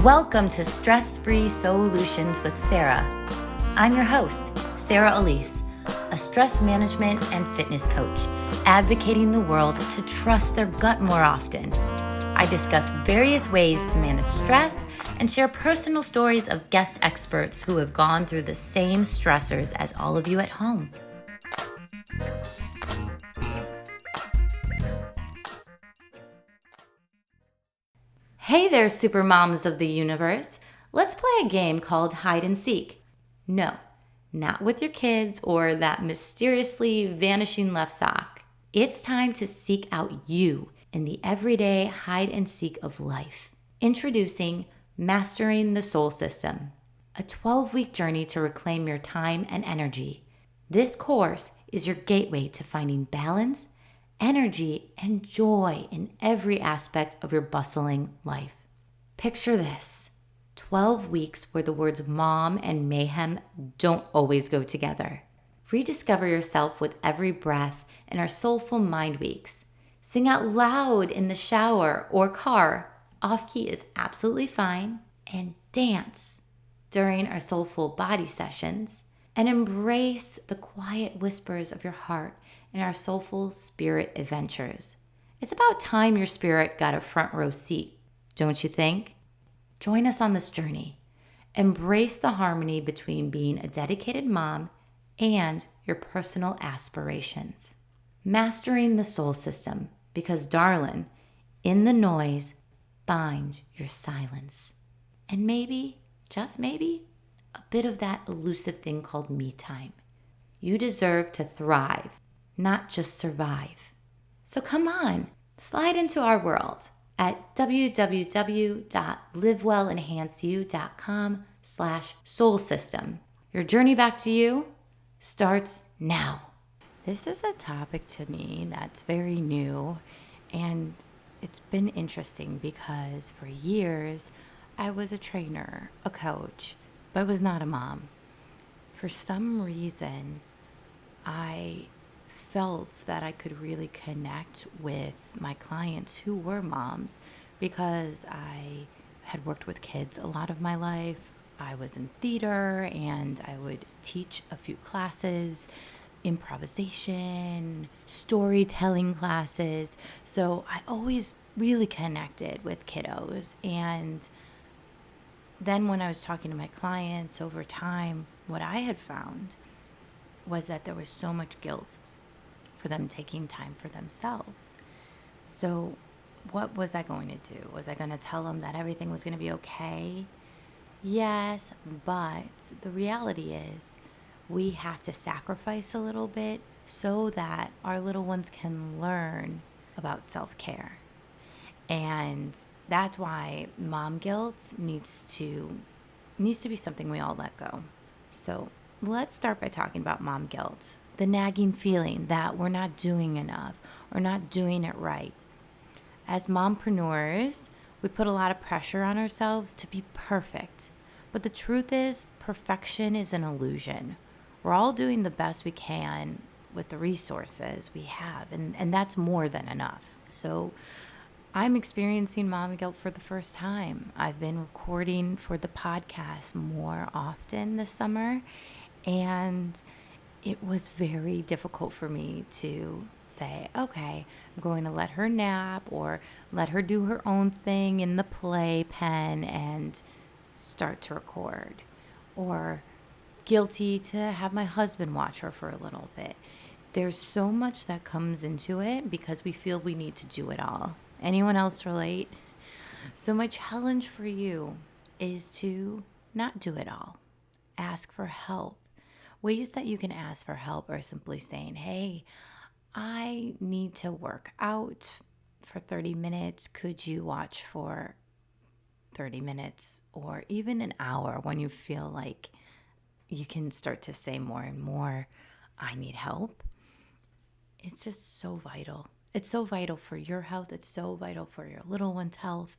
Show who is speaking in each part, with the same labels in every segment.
Speaker 1: Welcome to Stress-Free Solutions with Sarah. I'm your host, Sarah Elise, a stress management and fitness coach, advocating the world to trust their gut more often. I discuss various ways to manage stress and share personal stories of guest experts who have gone through the same stressors as all of you at home. Hey there, super moms of the universe. Let's play a game called hide and seek. No, not with your kids or that mysteriously vanishing left sock. It's time to seek out you in the everyday hide and seek of life. Introducing Mastering the Soul System, a 12-week journey to reclaim your time and energy. This course is your gateway to finding balance, energy, and joy in every aspect of your bustling life. Picture this, 12 weeks where the words mom and mayhem don't always go together. Rediscover yourself with every breath in our Soulful Mind Weeks. Sing out loud in the shower or car, off-key is absolutely fine, and dance during our Soulful Body sessions, and embrace the quiet whispers of your heart in our Soulful Spirit adventures. It's about time your spirit got a front row seat, don't you think? Join us on this journey. Embrace the harmony between being a dedicated mom and your personal aspirations. Mastering the soul system, because darling, in the noise, find your silence. And maybe, just maybe, a bit of that elusive thing called me time. You deserve to thrive, not just survive. So come on, slide into our world at www.livewellenhanceyou.com/soul system. Your journey back to you starts now. This is a topic to me that's very new, and it's been interesting because for years I was a trainer, a coach, but I was not a mom. For some reason, I felt that I could really connect with my clients who were moms because I had worked with kids a lot of my life. I was in theater and I would teach a few classes, improvisation, storytelling classes. So I always really connected with kiddos. And then when I was talking to my clients over time, what I had found was that there was so much guilt for them taking time for themselves. So what was I going to do? Was I going to tell them that everything was going to be okay? Yes, but the reality is we have to sacrifice a little bit so that our little ones can learn about self-care. And that's why mom guilt needs to be something we all let go. So let's start by talking about mom guilt, the nagging feeling that we're not doing enough or not doing it right. As mompreneurs, we put a lot of pressure on ourselves to be perfect. But the truth is, perfection is an illusion. We're all doing the best we can with the resources we have, and that's more than enough. So I'm experiencing mom guilt for the first time. I've been recording for the podcast more often this summer, and it was very difficult for me to say, okay, I'm going to let her nap or let her do her own thing in the playpen and start to record. Or guilty to have my husband watch her for a little bit. There's so much that comes into it because we feel we need to do it all. Anyone else relate? So my challenge for you is to not do it all. Ask for help. Ways that you can ask for help are simply saying, hey, I need to work out for 30 minutes. Could you watch for 30 minutes or even an hour when you feel like you can start to say more and more, I need help? It's just so vital. It's so vital for your health. It's so vital for your little one's health.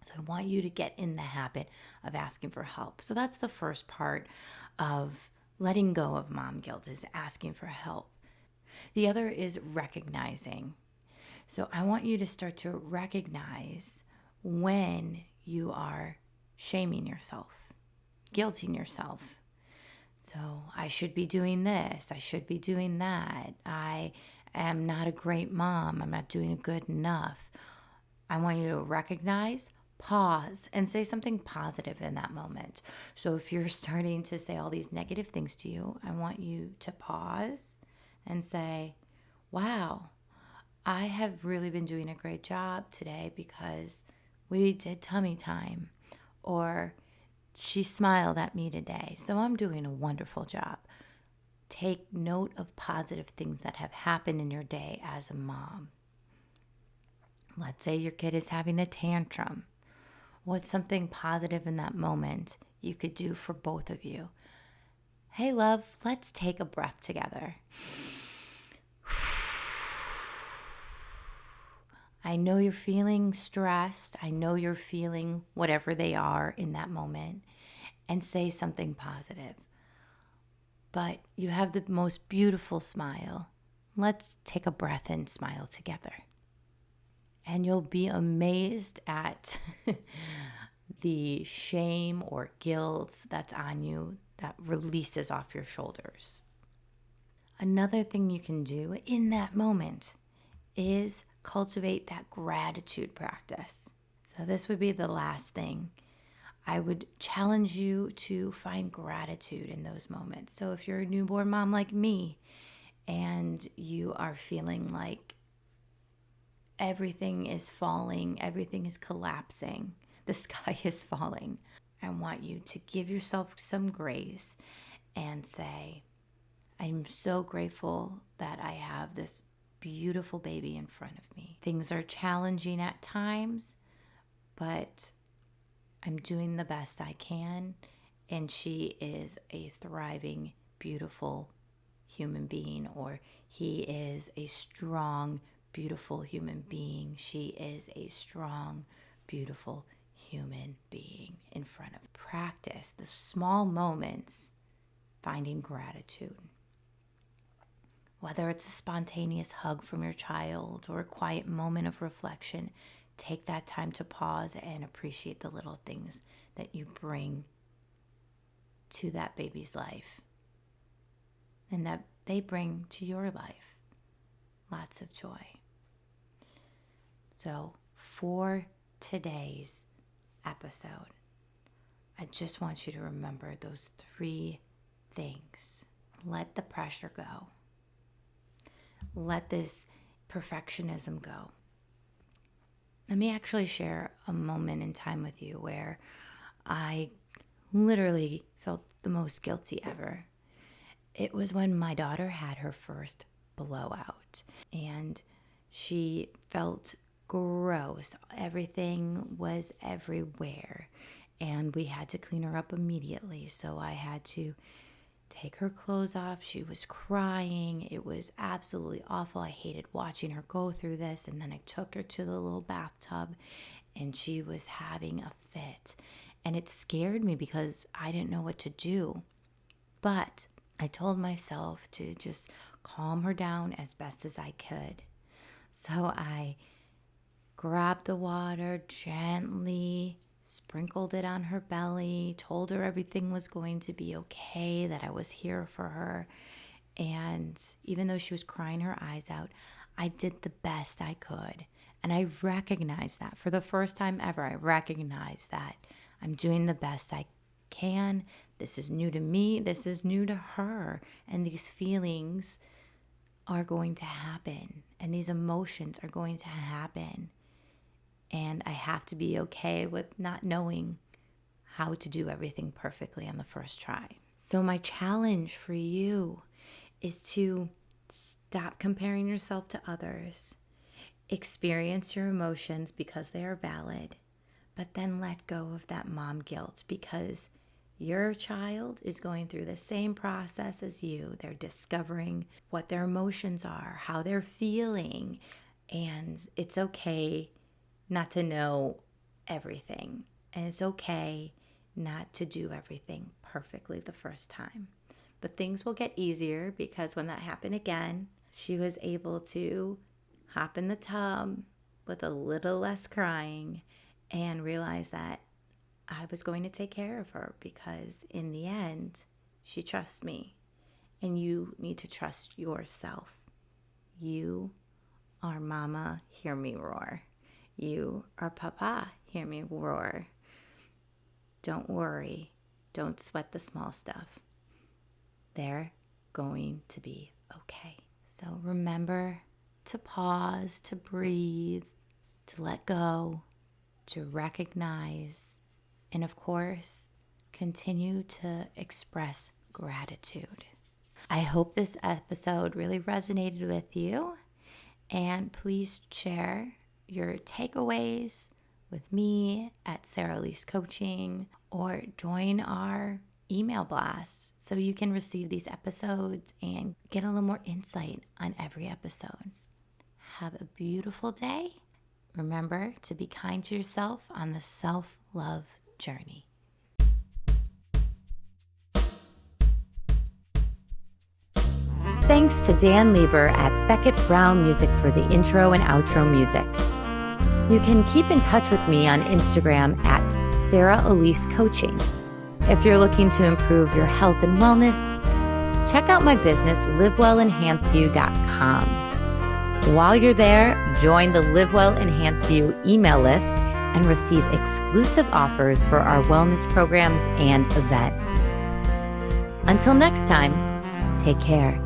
Speaker 1: So I want you to get in the habit of asking for help. So that's the first part of letting go of mom guilt, is asking for help. The other is recognizing. So I want you to start to recognize when you are shaming yourself, guilting yourself. So I should be doing this. I should be doing that. I am not a great mom. I'm not doing good enough. I want you to recognize, pause, and say something positive in that moment. So if you're starting to say all these negative things to you, I want you to pause and say, wow, I have really been doing a great job today because we did tummy time. Or she smiled at me today, so I'm doing a wonderful job. Take note of positive things that have happened in your day as a mom. Let's say your kid is having a tantrum. What's something positive in that moment you could do for both of you? Hey, love, let's take a breath together. I know you're feeling stressed. I know you're feeling whatever they are in that moment, and say something positive. But you have the most beautiful smile. Let's take a breath and smile together. And you'll be amazed at the shame or guilt that's on you that releases off your shoulders. Another thing you can do in that moment is cultivate that gratitude practice. So this would be the last thing. I would challenge you to find gratitude in those moments. So if you're a newborn mom like me and you are feeling like everything is falling, everything is collapsing, the sky is falling, I want you to give yourself some grace and say, I'm so grateful that I have this beautiful baby in front of me. Things are challenging at times, but I'm doing the best I can, and she is a thriving, beautiful human being, or he is a strong, beautiful human being. She is a strong, beautiful human being in front of. Practice the small moments, finding gratitude. Whether it's a spontaneous hug from your child or a quiet moment of reflection, take that time to pause and appreciate the little things that you bring to that baby's life and that they bring to your life. Lots of joy. So for today's episode, I just want you to remember those 3 things. Let the pressure go. Let this perfectionism go. Let me actually share a moment in time with you where I literally felt the most guilty ever. It was when my daughter had her first blowout, and she felt gross. Everything was everywhere, and we had to clean her up immediately. So I had to take her clothes off. She was crying. It was absolutely awful. I hated watching her go through this. And then I took her to the little bathtub, and she was having a fit. And it scared me because I didn't know what to do. But I told myself to just calm her down as best as I could. So I grabbed the water gently, sprinkled it on her belly, told her everything was going to be okay, that I was here for her. And even though she was crying her eyes out, I did the best I could. And I recognized that for the first time ever. I recognized that I'm doing the best I can. This is new to me. This is new to her. And these feelings are going to happen. And these emotions are going to happen. And I have to be okay with not knowing how to do everything perfectly on the first try. So my challenge for you is to stop comparing yourself to others. Experience your emotions because they are valid, but then let go of that mom guilt because your child is going through the same process as you. They're discovering what their emotions are, how they're feeling, and it's okay not to know everything. And it's okay not to do everything perfectly the first time. But things will get easier because when that happened again, she was able to hop in the tub with a little less crying and realize that I was going to take care of her because in the end, she trusts me. And you need to trust yourself. You are mama, hear me roar. You are papa, hear me roar. Don't worry. Don't sweat the small stuff. They're going to be okay. So remember to pause, to breathe, to let go, to recognize, and of course, continue to express gratitude. I hope this episode really resonated with you, and please share your takeaways with me at Sarah Elise Coaching, or join our email blast so you can receive these episodes and get a little more insight on every episode. Have a beautiful day. Remember to be kind to yourself on the self-love journey. Thanks to Dan Lieber at Beckett Brown Music for the intro and outro music. You can keep in touch with me on Instagram at Sarah Elise Coaching. If you're looking to improve your health and wellness, check out my business, livewellenhanceyou.com. While you're there, join the Live Well Enhance You email list and receive exclusive offers for our wellness programs and events. Until next time, take care.